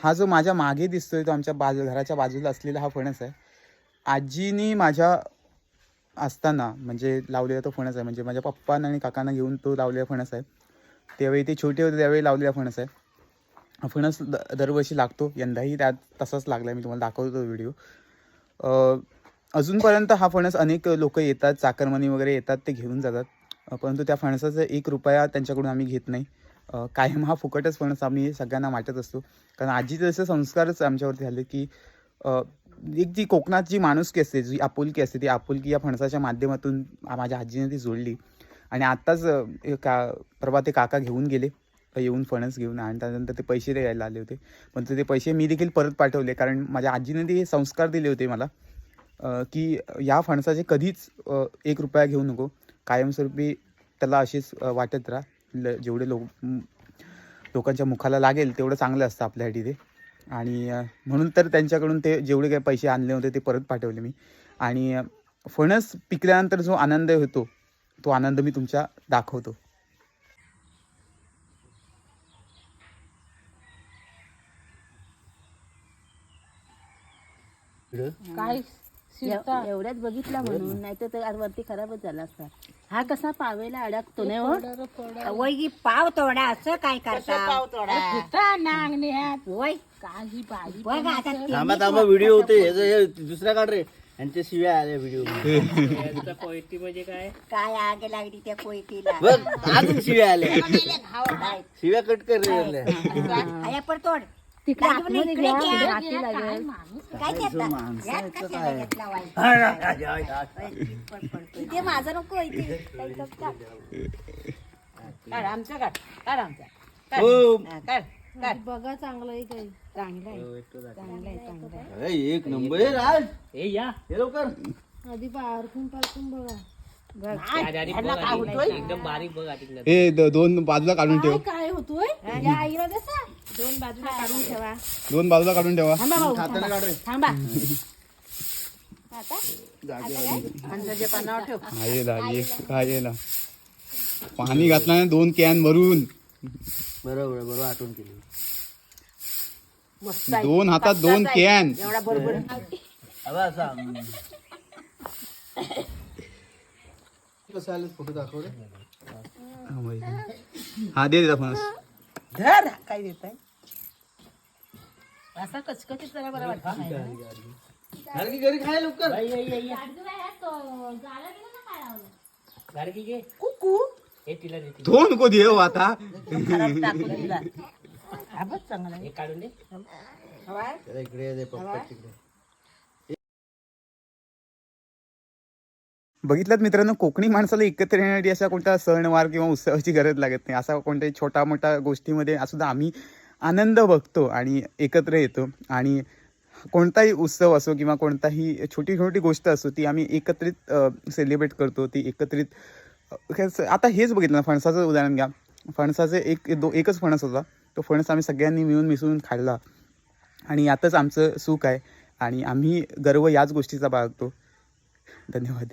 हा जो माझ्या मागे दिसतोय तो आमच्या घराच्या बाजूला असलेला हा फणस आहे. आजीनी माझ्या असताना म्हणजे लावलेला तो फणस आहे. म्हणजे माझ्या पप्पांना आणि काकांना घेऊन तो लावलेला फणस आहे. त्यावेळी ते छोटे होते त्यावेळी लावलेला फणस आहे. हा फणस दरवर्षी लागतो. यंदाही त्यात तसाच लागला. मी तुम्हाला दाखवतो तो व्हिडिओ. अजूनपर्यंत हा फणस अनेक लोक येतात, चाकरमानी वगैरे येतात, ते घेऊन जातात. परंतु त्या फणसाचा 1 रुपया त्यांच्याकडून आम्ही घेत नाही. कायम हा फुकटच फणस आम्ही सगळ्यांना वाटत असतो. कारण आजीचे असे संस्कारच आमच्यावरती झाले की एक जी कोकणात जी माणुसकी असते, जी आपुलकी असते, ती आपुलकी या फणसाच्या माध्यमातून माझ्या आजीने ती जोडली. आणि आत्ताच परवा ते काका घेऊन गेले येऊन फणस घेऊन. आणि त्यानंतर ते पैसे द्यायला आले होते. पण ते पैसे मी देखील परत पाठवले. कारण माझ्या आजीने ते संस्कार दिले होते मला की या फणसाचे कधीच 1 रुपया घेऊ नको. कायमस्वरूपी त्याला अशीच वाटत राहा. जेवढे लोकांच्या मुखाला लागेल तेवढं चांगलं असतं आपल्यासाठी ते. आणि म्हणून तर त्यांच्याकडून ते जेवढे काही पैसे आणले होते ते परत पाठवले मी. आणि फणस पिकल्यानंतर जो आनंद होतो तो आनंद मी तुमच्या दाखवतो. काय एवढ्याच बघितला म्हणून, नाही तर वरती खराबच झाला असता. हा कसा पावेला अडकतो नाही हो. वय पाव तोडा असं काय करता? पाव तोडा नांगण्यात वय काही बाई बघ आता थांबा थांबा व्हिडिओ होते दुसरा काढ रे. यांच्या शिव्या आल्या व्हिडिओ पोयटी म्हणजे काय काय आग लागली त्या कोयतीला. बघ अजून शिव्या आल्या. शिव्या कट कर रे. आया पण तोड तिकडे लागून आतमध्ये इकडे घ्या, घ्या. हाती लागेल. काय करता? यात कशाला घेतला वाई? इथे माझा नको इथे काही करता. काढ आमचा काढ काढ आमचा हो. काढ काढ. बघा चांगलं आहे काही चांगला आहे चांगला आहे चांगला आहे. अरे एक नंबर आहे राज. हे या हे लवकर. आधी पारखून पारखून बघा. एकदम बारीक बघ आधी. दोन बाजूला काढून ठेव. काय होतोय या आईला तसा दोन बाजूला काढून ठेवा. दोन बाजूला काढून ठेवा. थांबा भाऊ खाताना काढ रे. थांबा. आता माणसाच्या पानावर ठेव. काय येला पाणी घातलं ना 2 कॅन भरून. बरोबर आठवण केली. मस्त आहे. 2 हातात 2 कॅन. एवढा बरोबर कसं आलं फोटो दाखव रे. हा दे फणस. धर काय देत आहे असा कचकचीत जरा बरा वाटतं. घरी घरी खाय लवकर. गाडगी घे कुकू हे तिला देते. 2 को देऊ आता. खराब टाकून दिला. हा बघ चांगला आहे. हे काढून दे. हवा जरा इकडे दे पप्पा तिकडे. बघितलात मित्रांनो, कोकणी माणसाला एकत्र येण्यासाठी असा कोणता सणवार किंवा उत्सवाची गरज लागत नाही. असा कोणत्याही छोटा मोठा गोष्टीमध्ये सुद्धा आम्ही आनंद बघतो आणि एकत्र येतो. आणि कोणताही उत्सव असो किंवा कोणताही छोटी छोटी गोष्ट असो ती आम्ही एकत्रित सेलिब्रेट करतो. ती एकत्रित आता हेच बघितलं ना, फणसाचं उदाहरण घ्या. फणसाचं एकच फणस होता. तो फणस आम्ही सगळ्यांनी मिळून मिसळून खाल्ला आणि यातच आमचं सुख आहे आणि आम्ही गर्व याच गोष्टीचा बाळगतो. धन्यवाद.